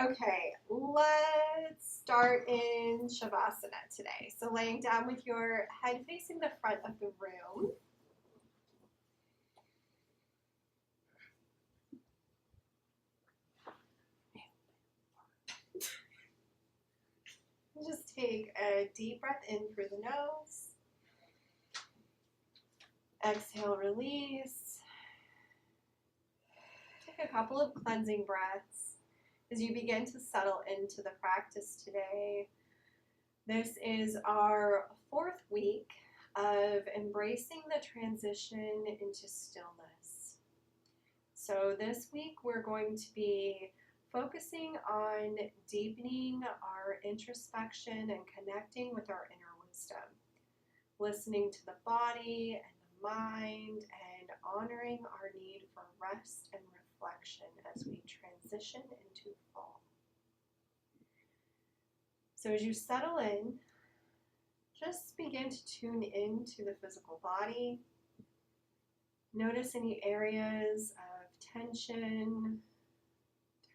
Okay, let's start in Shavasana today. So laying down with your head facing the front of the room. Just take a deep breath in through the nose. Exhale, release. Take a couple of cleansing breaths as you begin to settle into the practice today. This is our 4th week of embracing the transition into stillness. So this week we're going to be focusing on deepening our introspection and connecting with our inner wisdom, listening to the body and the mind, and honoring our need for rest and reflection as we transition into fall. So as you settle in, just begin to tune into the physical body. Notice any areas of tension,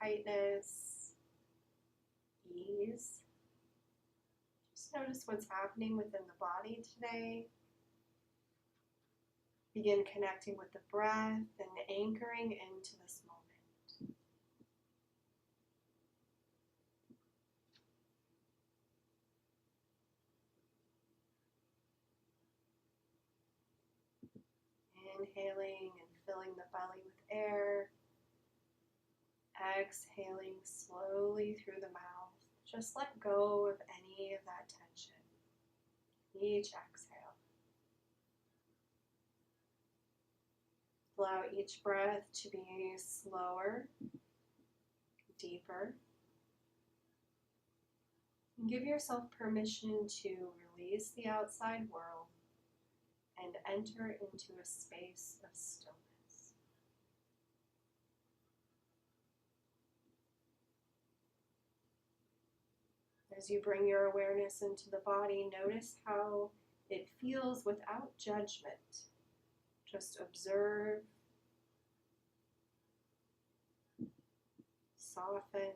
tightness, ease. Just notice what's happening within the body today. Begin connecting with the breath and anchoring into this moment. Inhaling and filling the belly with air. Exhaling slowly through the mouth. Just let go of any of that tension. Each exhale. Allow each breath to be slower, deeper. And give yourself permission to release the outside world and enter into a space of stillness. As you bring your awareness into the body, notice how it feels without judgment. Just observe, soften,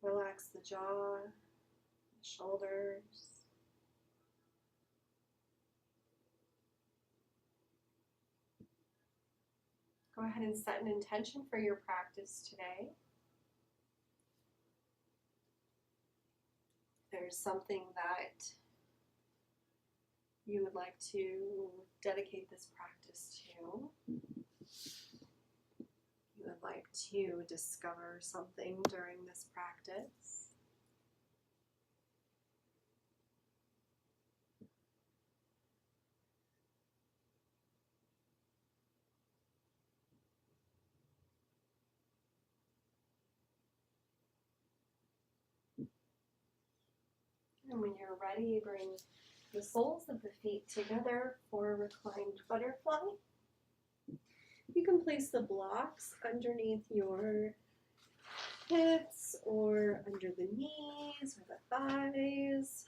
relax the jaw, the shoulders. Go ahead and set an intention for your practice today. There's something that you would like to dedicate this practice to. You would like to discover something during this practice. And when you're ready, bring the soles of the feet together for a reclined butterfly. You can place the blocks underneath your hips or under the knees or the thighs,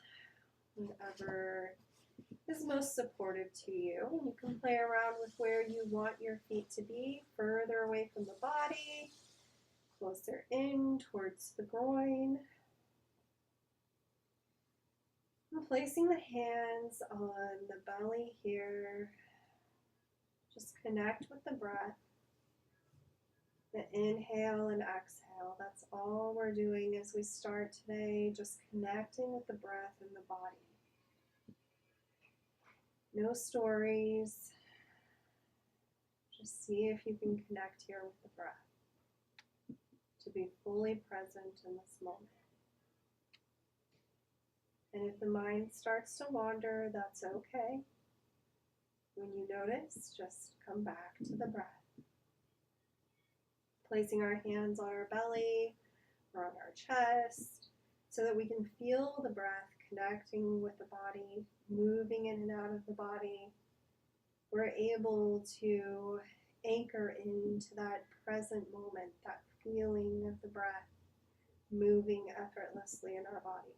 whatever is most supportive to you. You can play around with where you want your feet to be, further away from the body, closer in towards the groin. And placing the hands on the belly here, just connect with the breath. The inhale and exhale, that's all we're doing as we start today, just connecting with the breath and the body. No stories, just see if you can connect here with the breath, to be fully present in this moment. And if the mind starts to wander, that's okay. When you notice, just come back to the breath. Placing our hands on our belly or on our chest so that we can feel the breath connecting with the body, moving in and out of the body. We're able to anchor into that present moment, that feeling of the breath moving effortlessly in our bodies.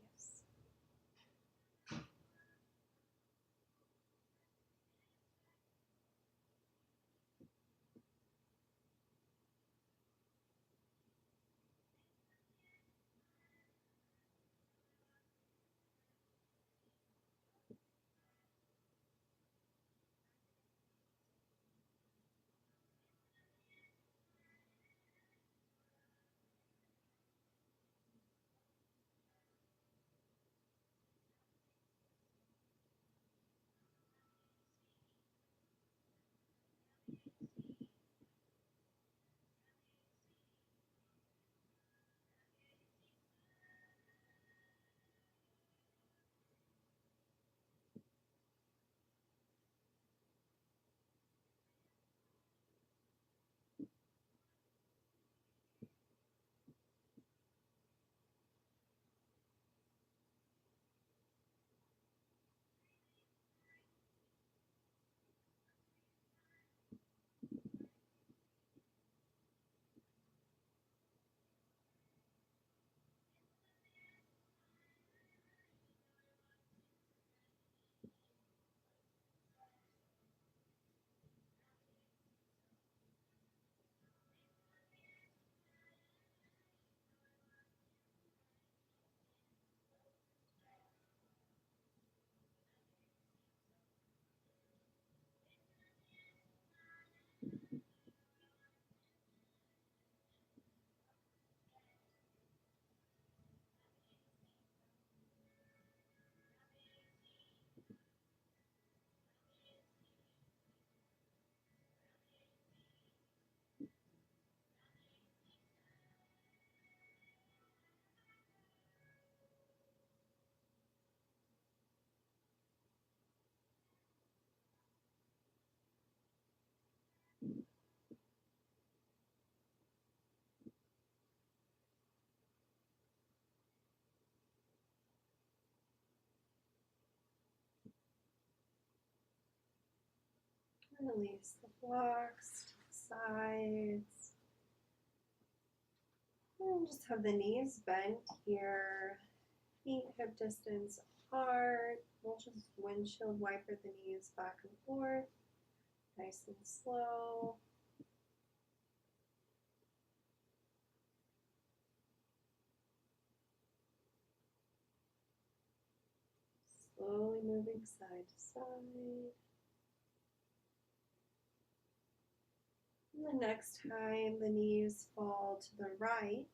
Release the blocks to the sides. And just have the knees bent here, feet hip distance apart. We'll just windshield wiper the knees back and forth, nice and slow. Slowly moving side to side. And the next time the knees fall to the right,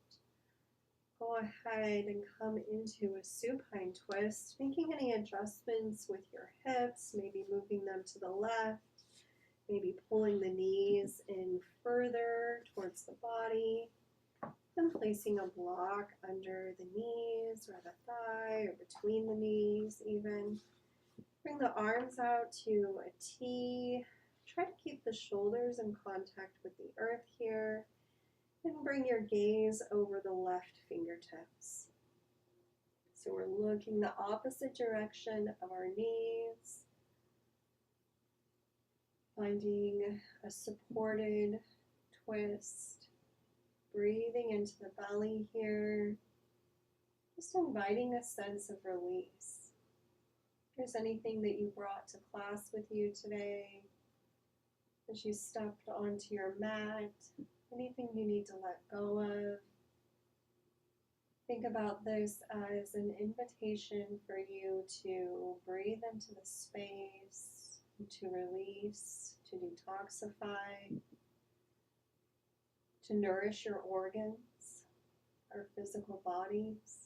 go ahead and come into a supine twist, making any adjustments with your hips, maybe moving them to the left, maybe pulling the knees in further towards the body, and placing a block under the knees or the thigh or between the knees even. Bring the arms out to a T. Try to keep the shoulders in contact with the earth here. And bring your gaze over the left fingertips. So we're looking the opposite direction of our knees. Finding a supported twist. Breathing into the belly here. Just inviting a sense of release. If there's anything that you brought to class with you today, as you stepped onto your mat, anything you need to let go of, think about this as an invitation for you to breathe into the space, to release, to detoxify, to nourish your organs, our physical bodies.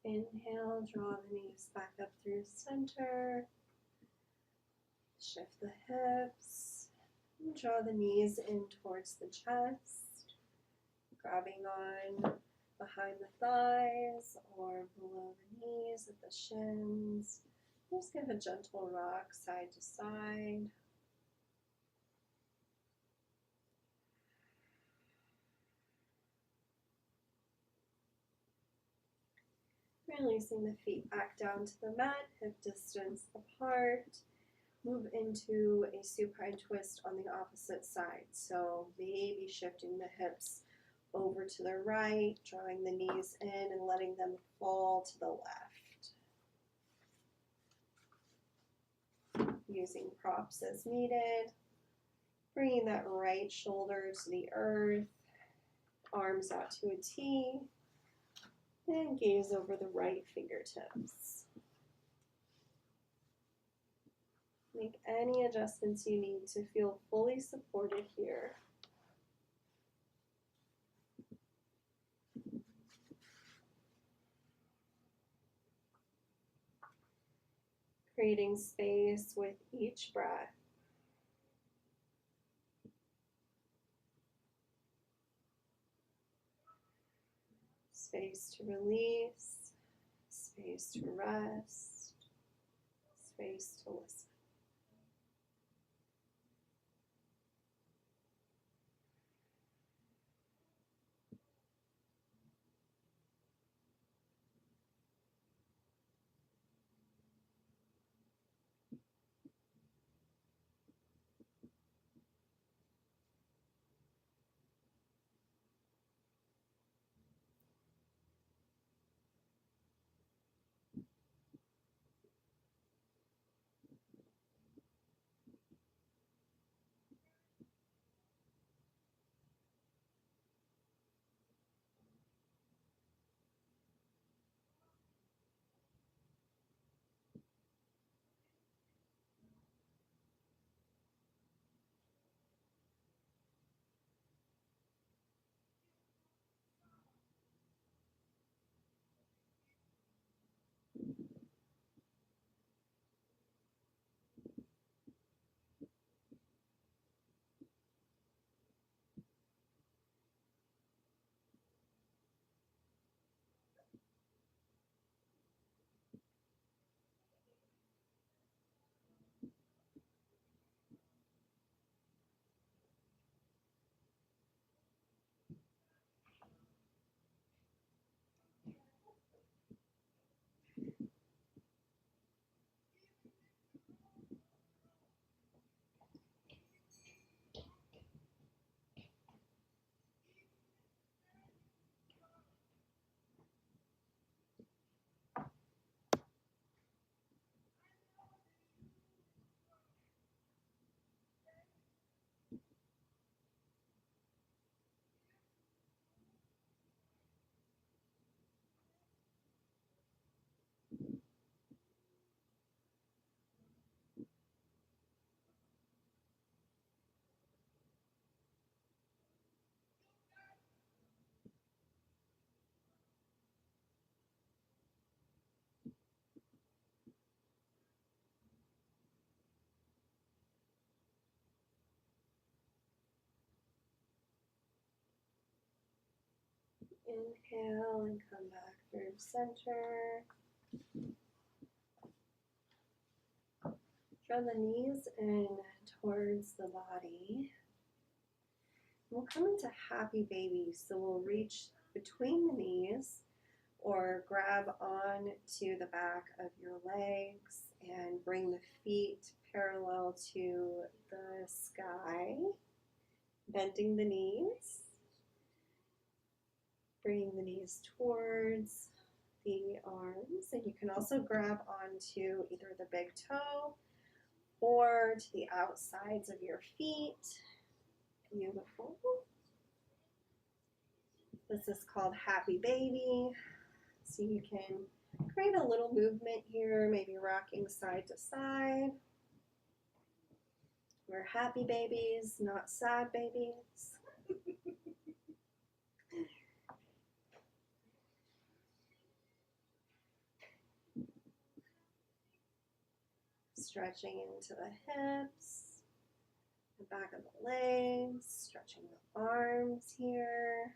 Inhale, draw the knees back up through center. Shift the hips. And draw the knees in towards the chest. Grabbing on behind the thighs or below the knees at the shins. Just give a gentle rock side to side. Releasing the feet back down to the mat, hip distance apart. Move into a supine twist on the opposite side. So maybe shifting the hips over to the right, drawing the knees in and letting them fall to the left. Using props as needed. Bringing that right shoulder to the earth, arms out to a T, and gaze over the right fingertips. Make any adjustments you need to feel fully supported here. Creating space with each breath. Space to release, space to rest, space to listen. Inhale and come back through center. Draw the knees in towards the body. We'll come into happy baby, so we'll reach between the knees or grab on to the back of your legs and bring the feet parallel to the sky, bending the knees, bringing the knees towards the arms, and you can also grab onto either the big toe or to the outsides of your feet. Beautiful. This is called happy baby. So you can create a little movement here, maybe rocking side to side. We're happy babies, not sad babies. Stretching into the hips, the back of the legs, stretching the arms here.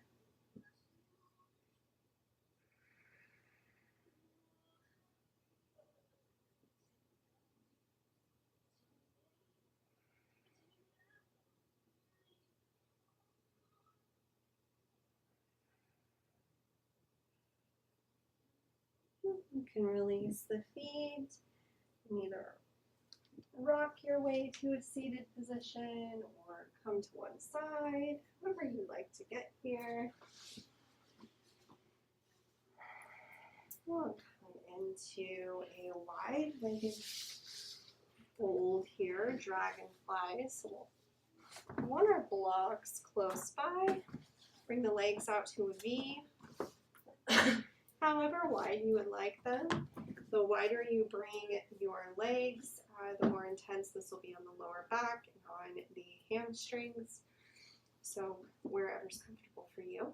You can release the feet and either rock your way to a seated position or come to one side, however you like to get here. We'll come into a wide-legged fold here, dragonfly. So we'll want our blocks close by. Bring the legs out to a V. However wide you would like them. The wider you bring your legs, the more intense this will be on the lower back and on the hamstrings. So wherever's comfortable for you.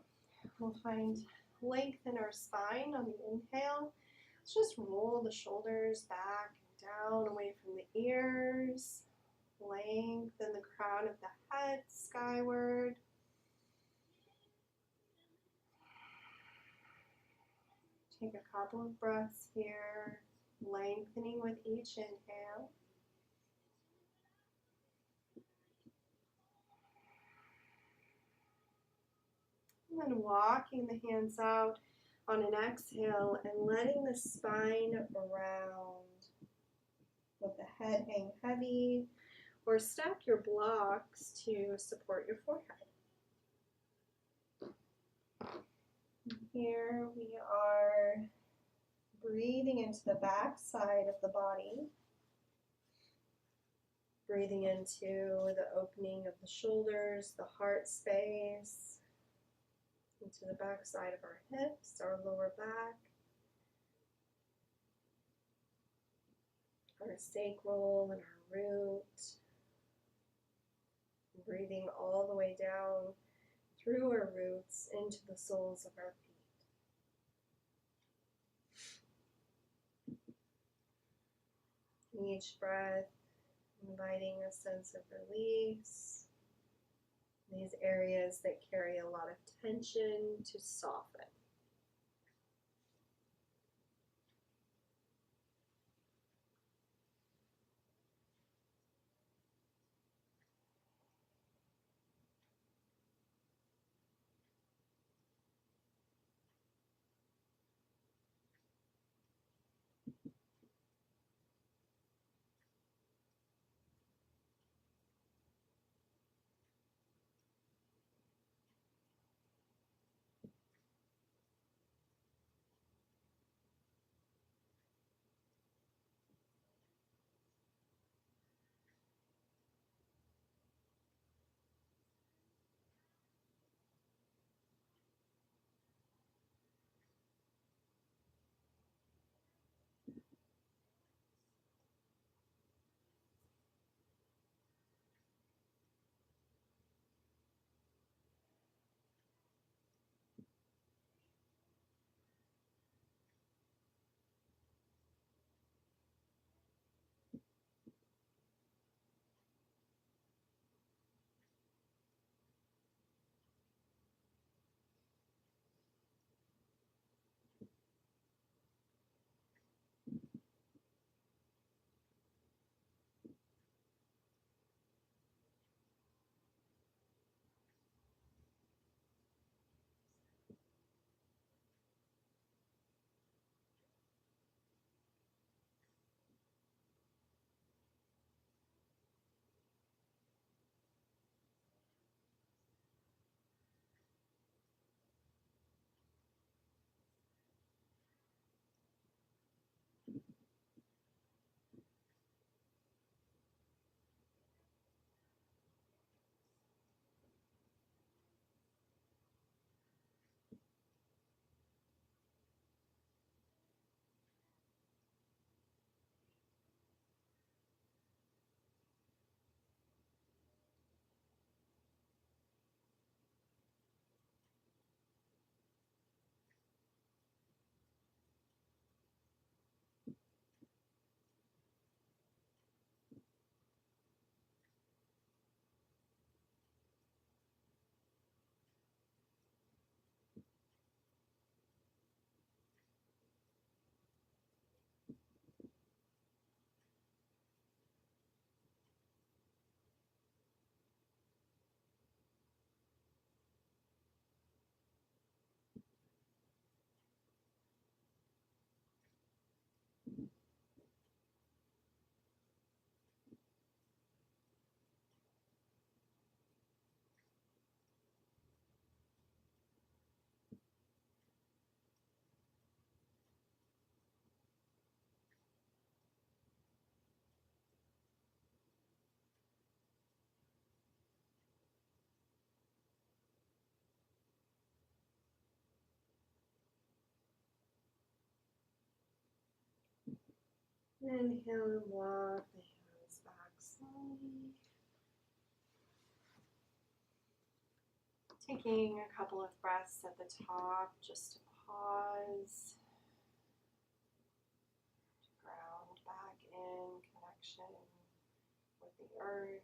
We'll find length in our spine on the inhale. Let's just roll the shoulders back and down away from the ears. Lengthen the crown of the head skyward. Take a couple of breaths here, lengthening with each inhale. And then walking the hands out on an exhale and letting the spine round. Let the head hang heavy or stack your blocks to support your forehead. Here we are breathing into the back side of the body. Breathing into the opening of the shoulders, the heart space, into the back side of our hips, our lower back, our sacral and our root. Breathing all the way down through our roots into the soles of our feet. Each breath inviting a sense of release. These areas that carry a lot of tension to soften. Inhale and walk the hands back slowly. Taking a couple of breaths at the top just to pause, to ground back in connection with the earth.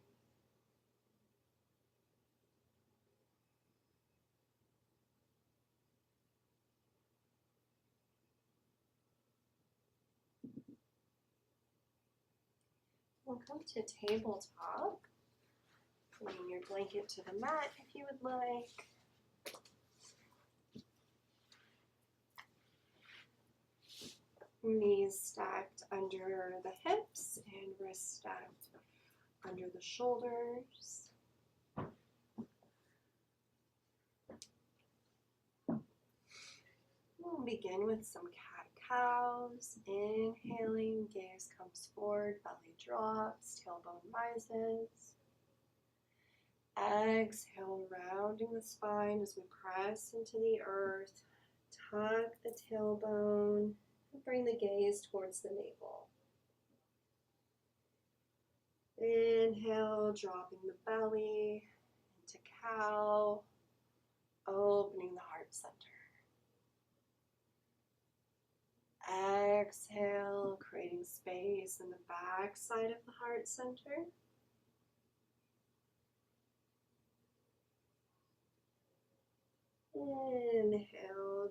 We'll come to tabletop. Bring your blanket to the mat if you would like. Knees stacked under the hips and wrists stacked under the shoulders. We'll begin with some cat-cows. Inhaling, gaze comes forward, belly drops, tailbone rises. Exhale, rounding the spine as we press into the earth. Tuck the tailbone and bring the gaze towards the navel. Inhale, dropping the belly into cow, opening the heart center. Exhale, creating space in the back side of the heart center. Inhale,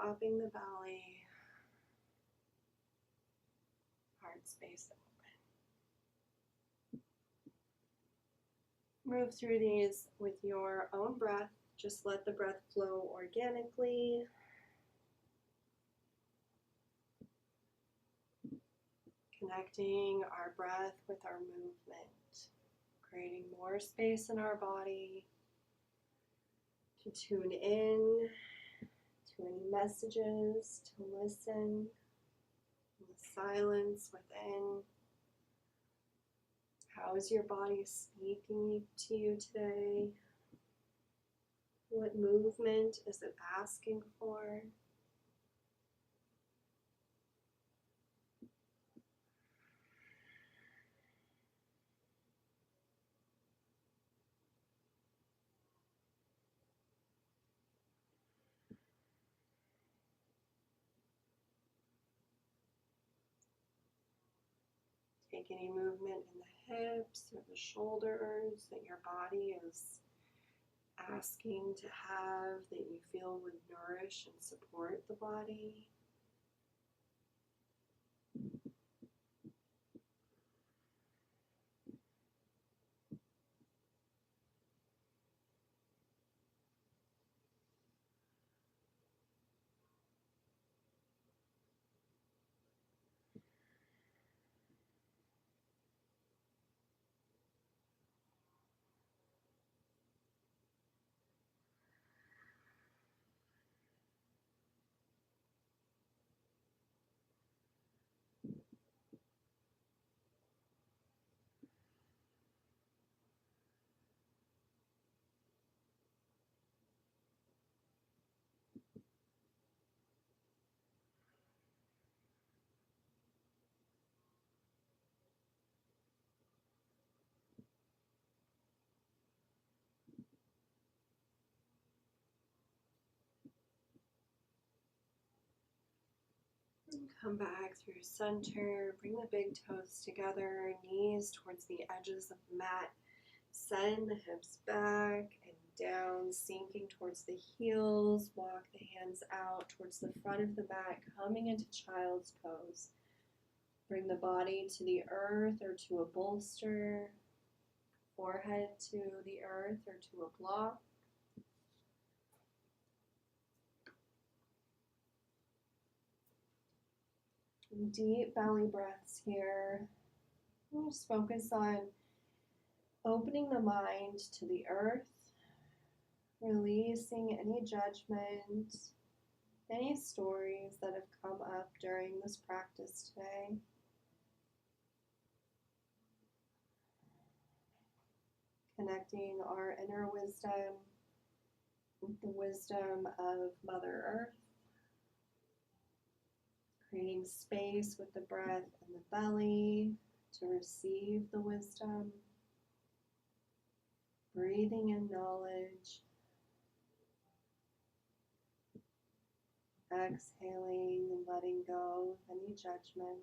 dropping the belly, heart space open. Move through these with your own breath. Just let the breath flow organically. Connecting our breath with our movement, creating more space in our body to tune in to any messages, to listen, the silence within. How is your body speaking to you today? What movement is it asking for? Take any movement in the hips or the shoulders that your body is asking to have, that you feel would nourish and support the body. Come back through center, bring the big toes together, knees towards the edges of the mat. Send the hips back and down, sinking towards the heels. Walk the hands out towards the front of the mat, coming into child's pose. Bring the body to the earth or to a bolster, forehead to the earth or to a block. Deep belly breaths here. Just focus on opening the mind to the earth, releasing any judgment, any stories that have come up during this practice today. Connecting our inner wisdom with the wisdom of Mother Earth. Creating space with the breath in the belly to receive the wisdom. Breathing in knowledge. Exhaling and letting go of any judgment.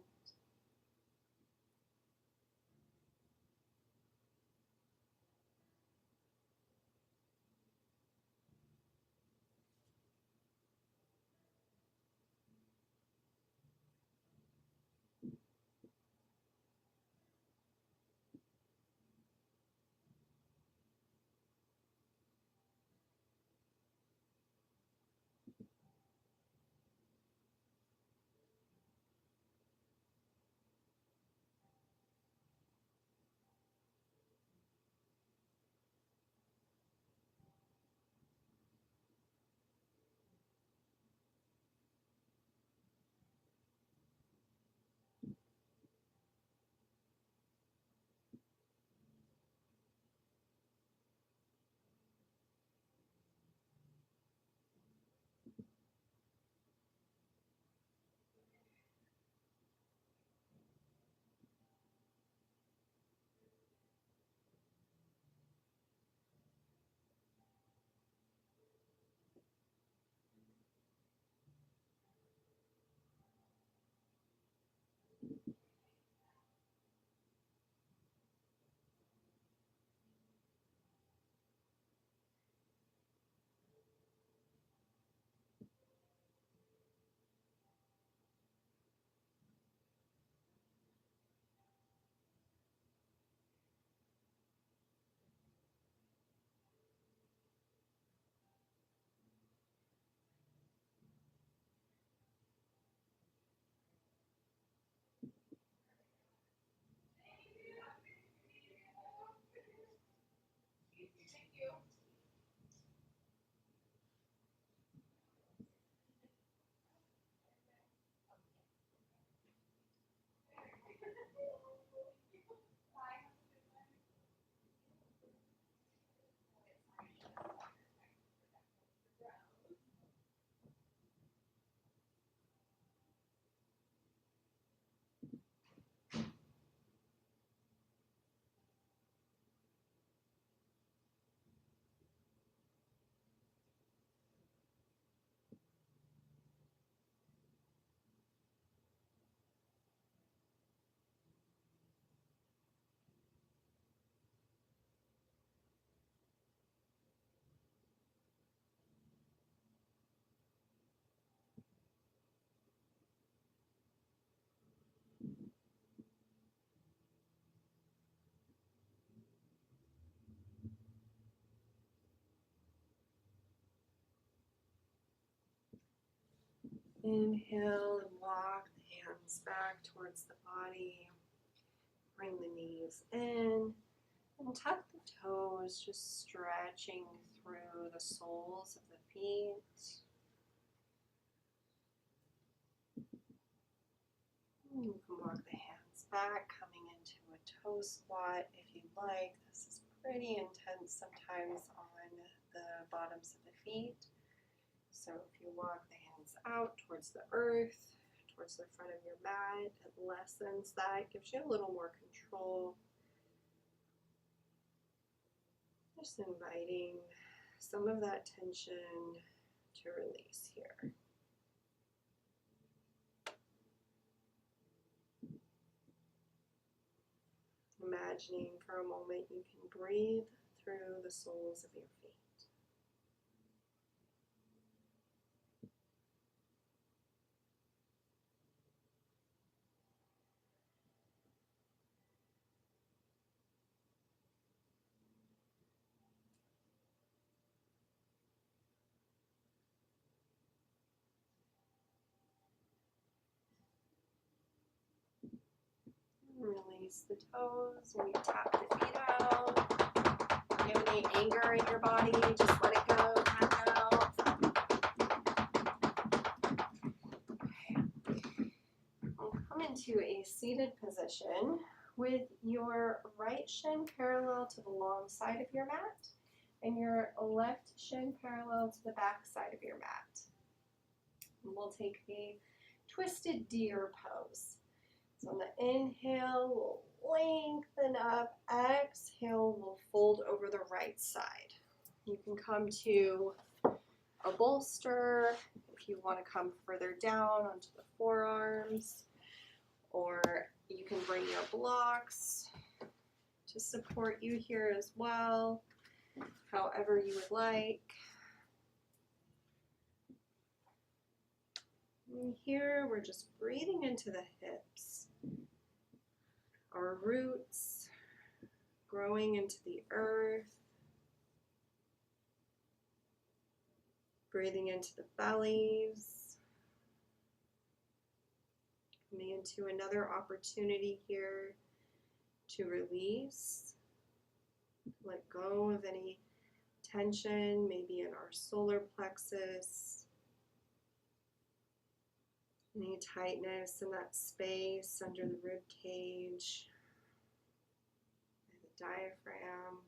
Inhale and walk the hands back towards the body. Bring the knees in and tuck the toes, just stretching through the soles of the feet. You can walk the hands back, coming into a toe squat if you'd like. This is pretty intense sometimes on the bottoms of the feet. So if you walk the hands out towards the earth, towards the front of your mat, it lessens that, gives you a little more control. Just inviting some of that tension to release here. Imagining for a moment you can breathe through the soles of your feet. Release the toes and you tap the feet out. If you have any anger in your body, just let it go, tap it out. Okay. We'll come into a seated position with your right shin parallel to the long side of your mat and your left shin parallel to the back side of your mat. And we'll take a twisted deer pose. So on the inhale, we'll lengthen up. Exhale, we'll fold over the right side. You can come to a bolster if you want to come further down onto the forearms, or you can bring your blocks to support you here as well, however you would like. And here we're just breathing into the hips, our roots growing into the earth, breathing into the bellies, coming into another opportunity here to release, let go of any tension, maybe in our solar plexus, any tightness in that space under the rib cage, the diaphragm.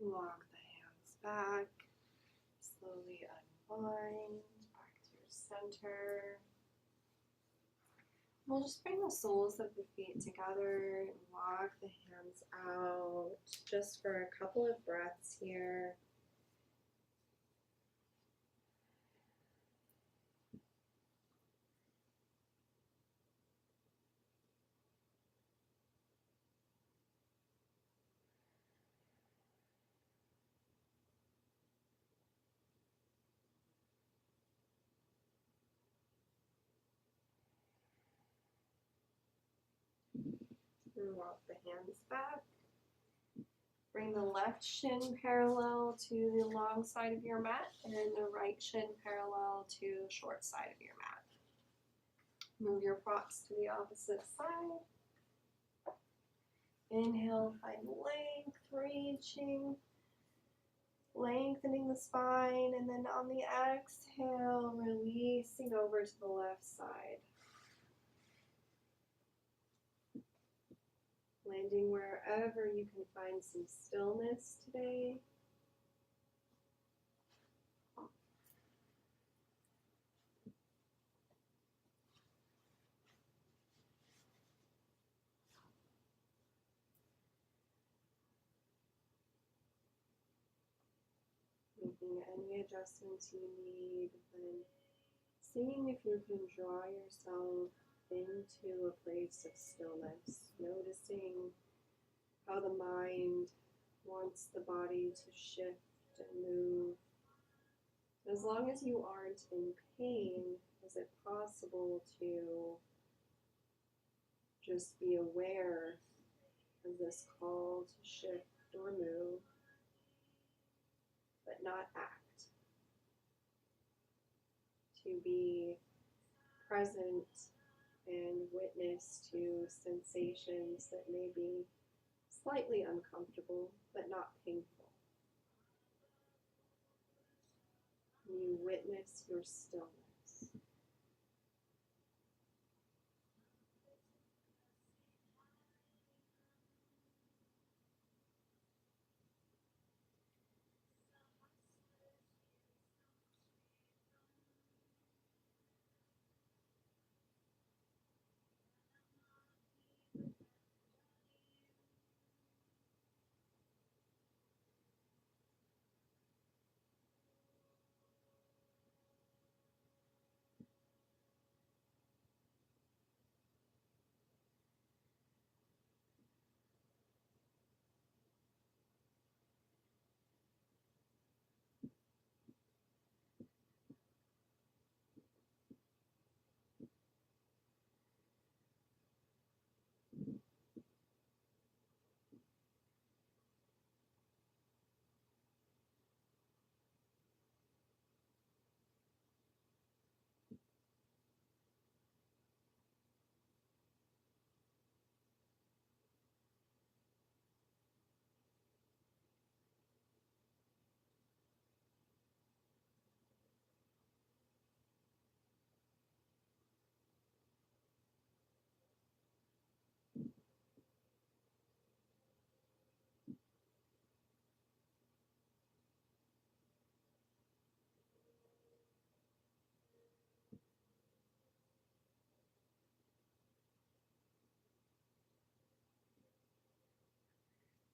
Walk the hands back, slowly unwind back to your center. We'll just bring the soles of the feet together and walk the hands out just for a couple of breaths here. And walk the hands back. Bring the left shin parallel to the long side of your mat and the right shin parallel to the short side of your mat. Move your props to the opposite side. Inhale, find length, reaching, lengthening the spine, and then on the exhale, releasing over to the left side. Landing wherever you can find some stillness today. Making any adjustments you need, then seeing if you can draw yourself into a place of stillness, noticing how the mind wants the body to shift and move. As long as you aren't in pain, is it possible to just be aware of this call to shift or move, but not act? To be present and witness to sensations that may be slightly uncomfortable, but not painful. You witness your stillness.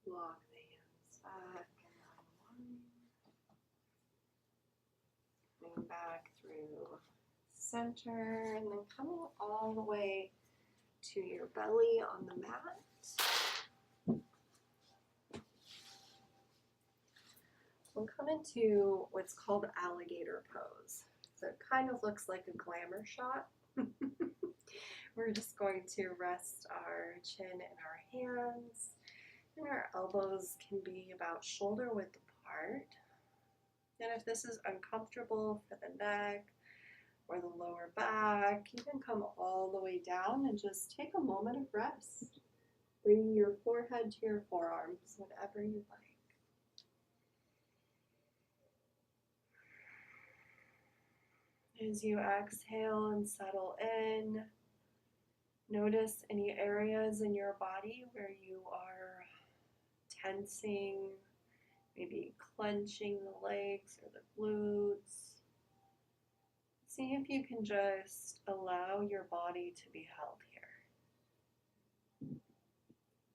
Lock the hands back and coming back through center, and then coming all the way to your belly on the mat. We'll come into what's called alligator pose. So it kind of looks like a glamour shot. We're just going to rest our chin in our hands, and our elbows can be about shoulder width apart. And if this is uncomfortable for the neck or the lower back, you can come all the way down and just take a moment of rest. Bringing your forehead to your forearms, whatever you like. As you exhale and settle in, notice any areas in your body where you are tensing, maybe clenching the legs or the glutes. See if you can just allow your body to be held here. You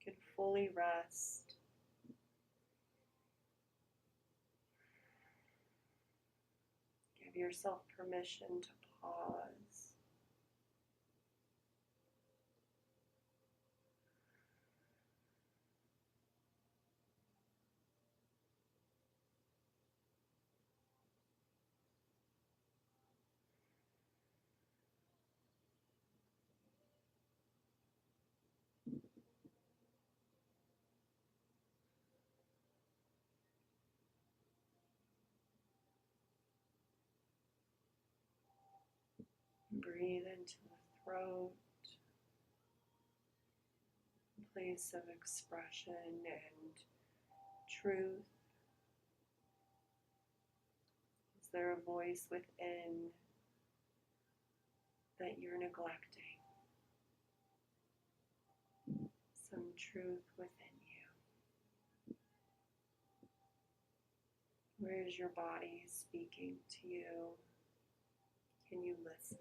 can fully rest. Give yourself permission to pause. Breathe into the throat, a place of expression and truth. Is there a voice within that you're neglecting? Some truth within you. Where is your body speaking to you? Can you listen?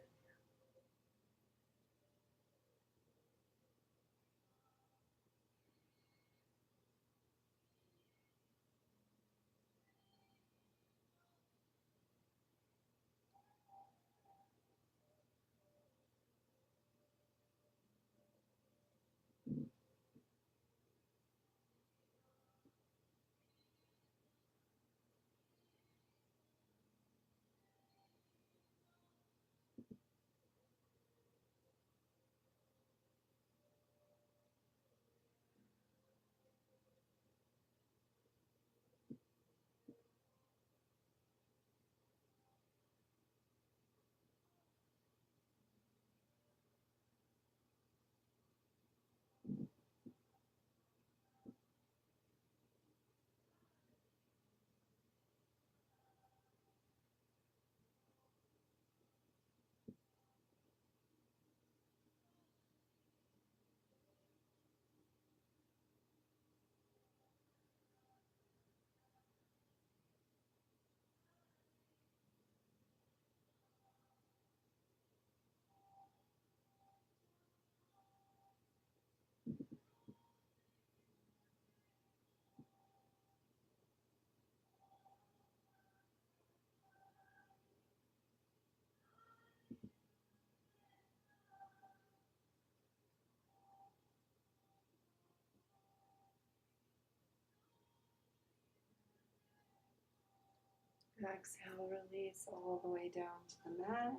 Exhale, release all the way down to the mat.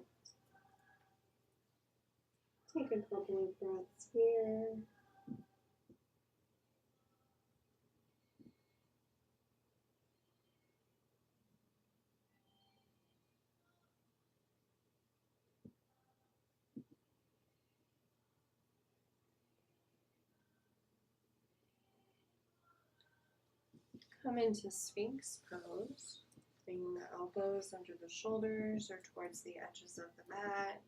Take a couple of breaths here. Come into Sphinx pose. Bring the elbows under the shoulders or towards the edges of the mat.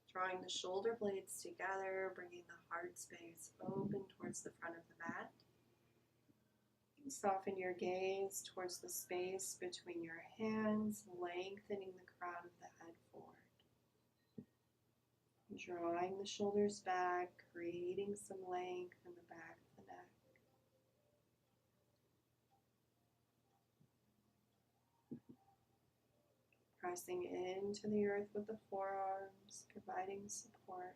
Drawing the shoulder blades together, bringing the heart space open towards the front of the mat. Soften your gaze towards the space between your hands, lengthening the crown of the head forward. Drawing the shoulders back, creating some length in the back of the neck. Pressing into the earth with the forearms, providing support.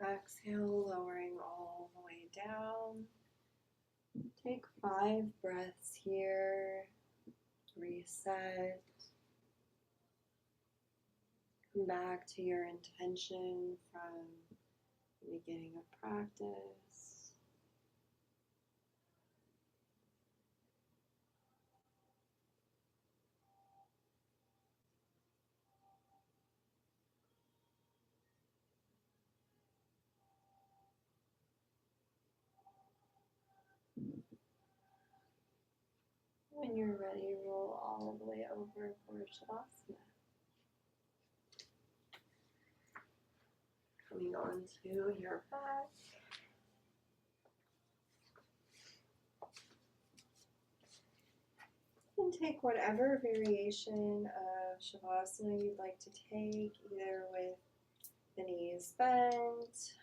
Exhale, lowering all the way down. Take 5 breaths here. Reset. Come back to your intention from the beginning of practice. When you're ready, roll all the way over for Shavasana. Coming onto your back. And take whatever variation of Shavasana you'd like to take, either with the knees bent.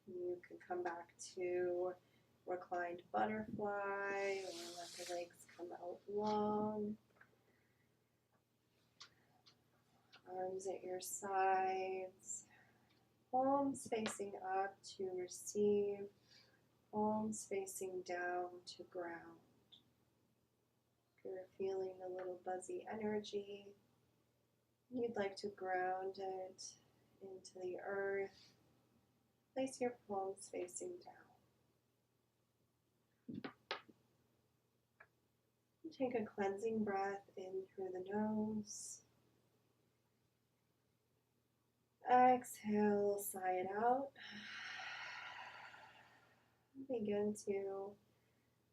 You can come back to reclined butterfly or let the legs come out long. Arms at your sides. Palms facing up to receive. Palms facing down to ground. If you're feeling a little buzzy energy, you'd like to ground it into the earth. Place your palms facing down. Take a cleansing breath in through the nose. Exhale, sigh it out. Begin to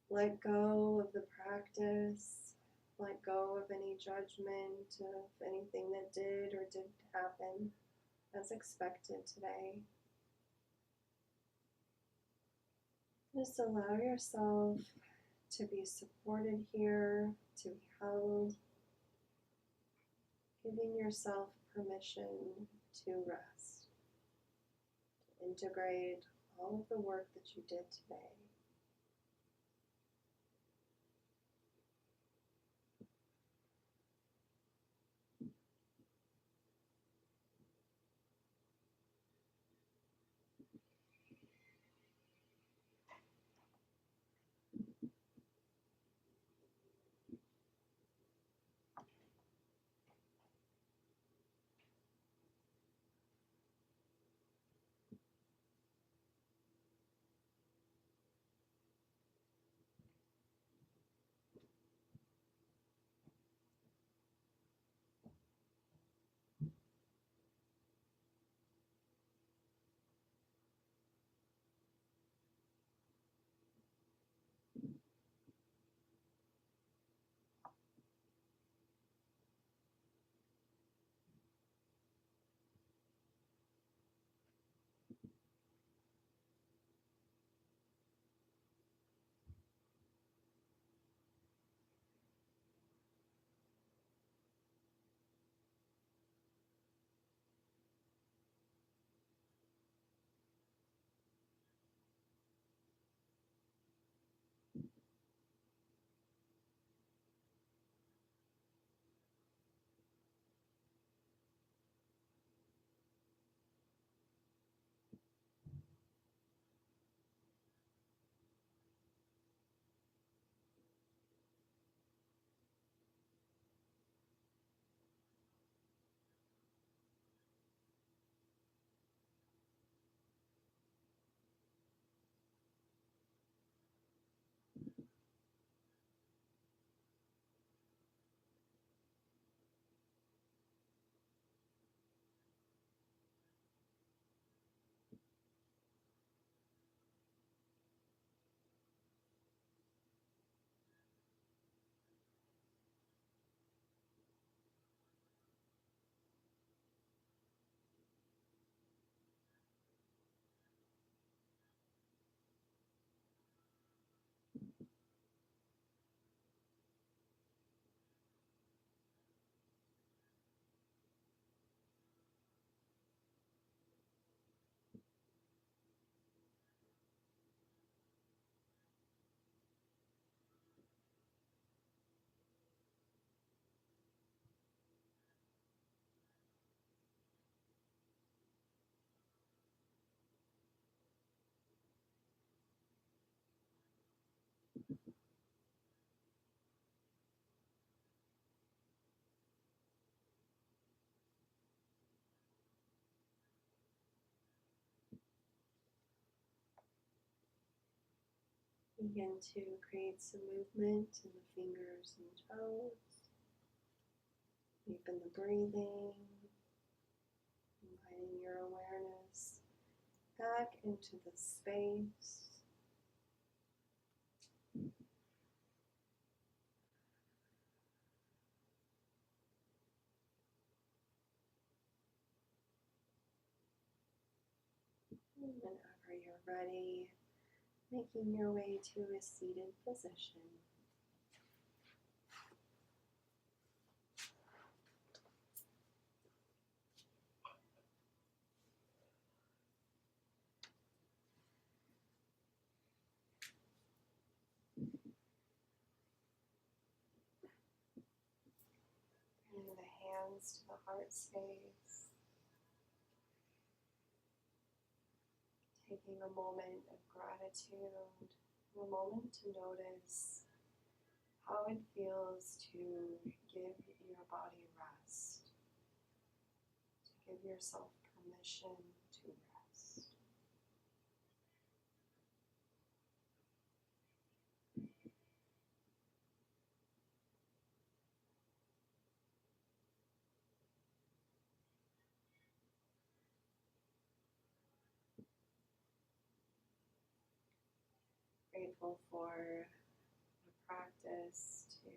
let go of the practice. Let go of any judgment of anything that did or didn't happen as expected today. Just allow yourself to be supported here, to be held, giving yourself permission to rest, to integrate all of the work that you did today. Begin to create some movement in the fingers and toes. Deepen the breathing, inviting your awareness back into the space. And whenever you're ready, making your way to a seated position. hands to the heart space. Taking a moment of gratitude, a moment to notice how it feels to give your body rest, to give yourself permission to rest. Grateful for the practice to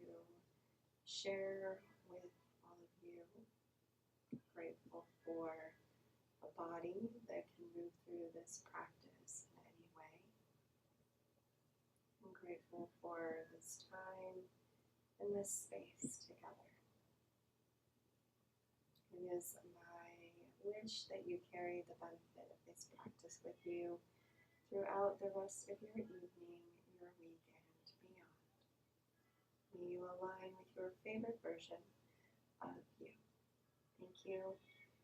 share with all of you. Grateful for a body that can move through this practice in any way. I'm grateful for this time and this space together. It is my wish that you carry the benefit of this practice with you throughout the rest of your evening, your weekend, beyond. May you align with your favorite version of you. Thank you.